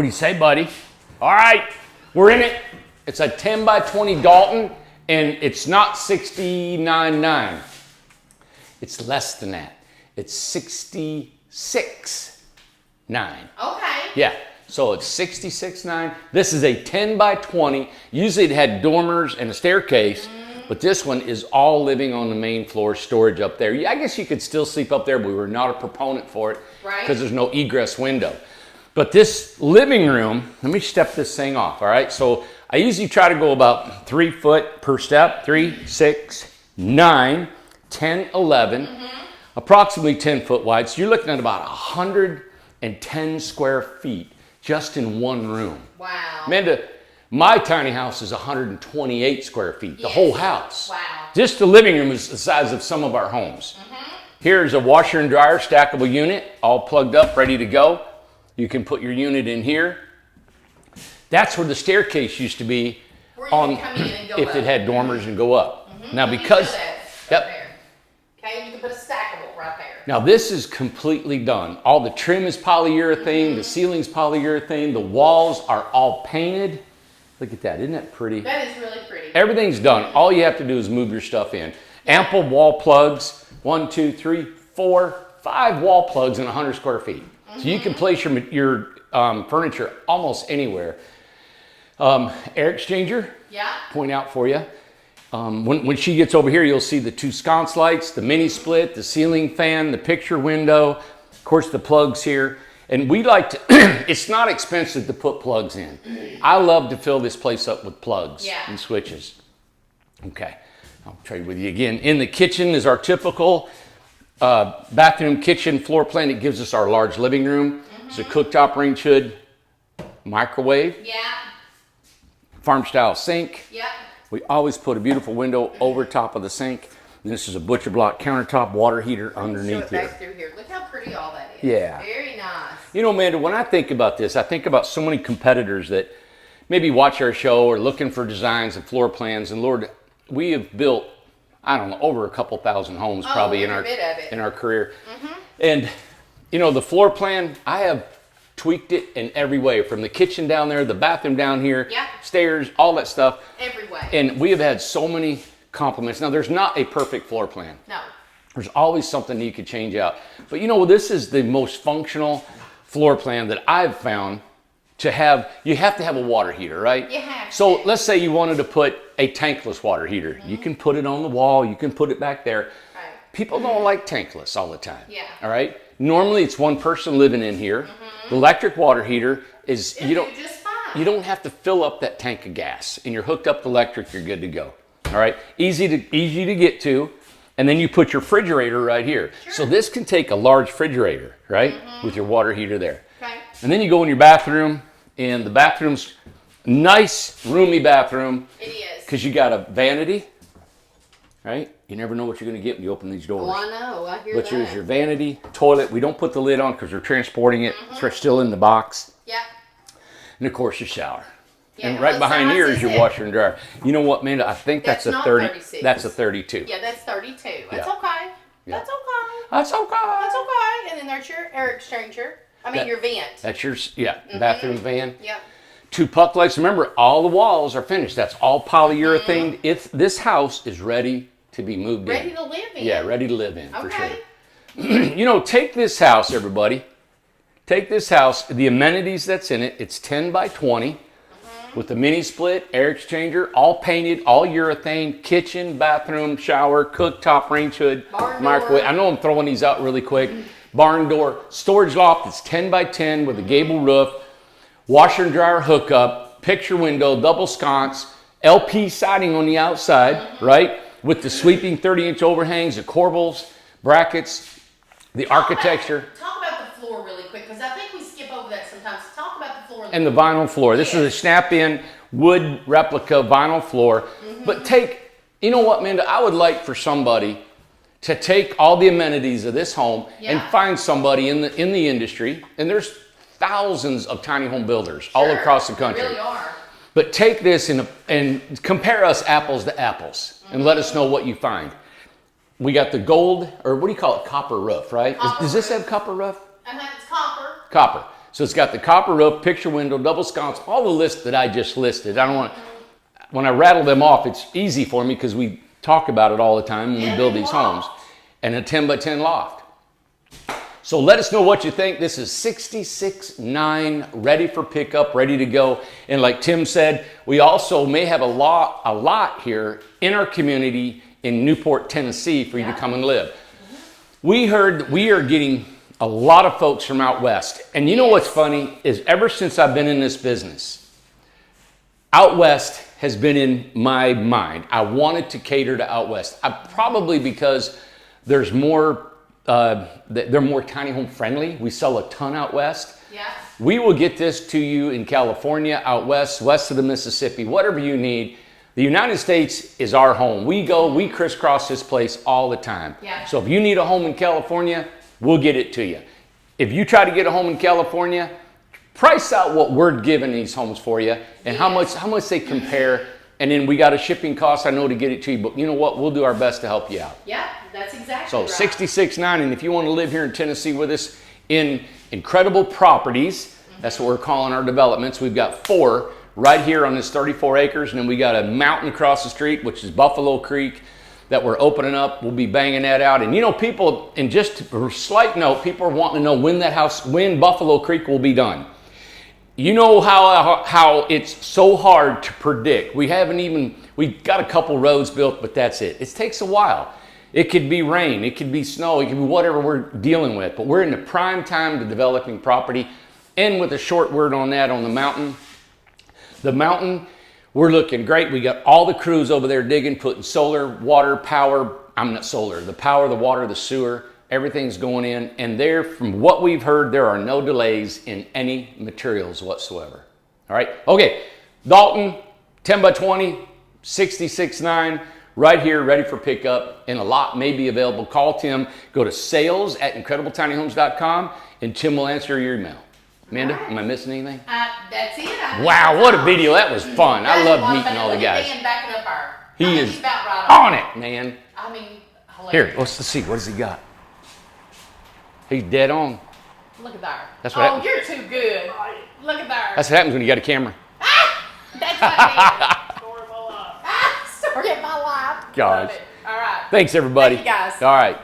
What do you say, buddy? All right, we're in it. It's a 10 by 20 Dalton, and it's not 69.9. It's less than that. It's 66.9. Okay. Yeah, so it's 66.9. This is a 10 by 20. Usually it had dormers and a staircase, but this one is all living on the main floor, storage up there. Yeah, I guess you could still sleep up there, but we were not a proponent for it because there's no egress window. But this living room, let me step this thing off, all right? So I usually try to go about 3 foot per step, 3, 6, 9, 10, 11, approximately 10 foot wide. So you're looking at about 110 square feet just in one room. Wow. Amanda, my tiny house is 128 square feet, the whole house. Wow. Just the living room is the size of some of our homes. Here's a washer and dryer stackable unit, all plugged up, ready to go. You can put your unit in here. That's where the staircase used to be on if it had dormers and go up. Now because, okay, you can put a stackable right there. Now this is completely done. All the trim is polyurethane, the ceiling's polyurethane, the walls are all painted. Look at that, isn't that pretty? That is really pretty. Everything's done. All you have to do is move your stuff in. Ample wall plugs, 1, 2, 3, 4, 5 wall plugs in 100 square feet. So you can place your furniture almost anywhere. Air exchanger, point out for you. When she gets over here, you'll see the 2 sconce lights, the mini split, the ceiling fan, the picture window, of course the plugs here. And we like to, it's not expensive to put plugs in. I love to fill this place up with plugs and switches. Okay, I'll trade with you again. In the kitchen is our typical bathroom, kitchen, floor plan. It gives us our large living room. It's a cooktop, range hood, microwave, farm style sink. We always put a beautiful window over top of the sink. And this is a butcher block countertop water heater underneath here. Back through here. Look how pretty all that is. Yeah. Very nice. You know, Amanda, when I think about this, I think about so many competitors that maybe watch our show or looking for designs and floor plans. And Lord, we have built, I don't know, over a couple thousand homes probably in our career. And you know, the floor plan, I have tweaked it in every way, from the kitchen down there, the bathroom down here, stairs, all that stuff. Every way. And we have had so many compliments. Now, there's not a perfect floor plan. No. There's always something you could change out. But you know, this is the most functional floor plan that I've found to have. You have to have a water heater, right? You have to. So let's say you wanted to put a tankless water heater. You can put it on the wall. You can put it back there. People don't like tankless all the time. All right. Normally, it's one person living in here. The electric water heater is you don't have to fill up that tank of gas, and you're hooked up to electric. You're good to go. All right. Easy to get to, and then you put your refrigerator right here. So this can take a large refrigerator, right, with your water heater there. And then you go in your bathroom, and the bathroom's nice, roomy bathroom. It is. Because you got a vanity, right? You never know what you're going to get when you open these doors. Oh, I know. I hear that. But here's your vanity, toilet. We don't put the lid on because we're transporting it. It's still in the box. And of course, your shower. And right behind here is your washer and dryer. You know what, Amanda? I think that's a 30. 36. That's a 32. Yeah, that's 32. That's okay. That's okay. That's okay. That's okay. And then there's your air exchanger. I mean, your vent. That's your bathroom van. 2 puck lights. Remember, all the walls are finished. That's all polyurethane. This house is ready to be moved in. Ready to live in. Yeah, ready to live in, for sure. You know, take this house, everybody. Take this house, the amenities that's in it. It's 10 by 20 with the mini split, air exchanger, all painted, all urethane, kitchen, bathroom, shower, cooktop, range hood, microwave. I know I'm throwing these out really quick. Barn door, storage loft. It's 10 by 10 with a gable roof, washer and dryer hookup, picture window, double sconce, LP siding on the outside, right? With the sweeping 30-inch overhangs, the corbels, brackets, the architecture. Talk about the floor really quick, because I think we skip over that sometimes. Talk about the floor. And the vinyl floor. This is a snap-in wood replica vinyl floor. But you know what, Amanda? I would like for somebody to take all the amenities of this home and find somebody in the industry. And there's thousands of tiny home builders all across the country. There really are. But take this and compare us apples to apples and let us know what you find. We got the gold, or what do you call it? Copper roof, right? Does this have copper roof? It's copper. Copper. So it's got the copper roof, picture window, double sconce, all the lists that I just listed. I don't want to, when I rattle them off, it's easy for me because we talk about it all the time when we build these homes. And a 10 by 10 loft. So let us know what you think. This is 66.9, ready for pickup, ready to go. And like Tim said, we also may have a lot here in our community in Newport, Tennessee for you to come and live. We heard we are getting a lot of folks from out west. And you know what's funny is ever since I've been in this business, out west has been in my mind. I wanted to cater to out west. Probably because there's more, they're more tiny home friendly. We sell a ton out west. Yeah. We will get this to you in California, out west, west of the Mississippi, whatever you need. The United States is our home. We crisscross this place all the time. Yeah. So if you need a home in California, we'll get it to you. If you try to get a home in California, price out what we're giving these homes for you and how much they compare. And then we got a shipping cost, I know, to get it to you, but you know what? We'll do our best to help you out. Yeah, that's exactly So right. 66.9, and if you want to live here in Tennessee with us in incredible properties, that's what we're calling our developments. We've got 4 right here on this 34 acres, and then we got a mountain across the street, which is Buffalo Creek, that we're opening up. We'll be banging that out. And you know, people, and just a slight note, people are wanting to know when Buffalo Creek will be done. You know how it's so hard to predict. We've got a couple roads built, but that's it. It takes a while. It could be rain, it could be snow, it could be whatever we're dealing with, but we're in the prime time to developing property. And with a short word on that, on the mountain, we're looking great. We got all the crews over there digging, putting solar, water, power, the power, the water, the sewer, everything's going in, and there, from what we've heard, there are no delays in any materials whatsoever. All right, okay, Dalton, 10 by 20, 66.9, right here, ready for pickup, and a lot may be available. Call Tim, go to sales@incredibletinyhomes.com, and Tim will answer your email. Amanda, am I missing anything? That's it. Wow, what a video. That was fun. I love meeting all the guys. He is on it, man. I mean, hilarious. Here, let's see. What does he got? He's dead on. Look at that. That's what happens. You're too good. Look at that. That's what happens when you got a camera. That's not me. Story of my life. Story of my life. Gosh. Love it. All right. Thanks, everybody. Thank you, guys. All right.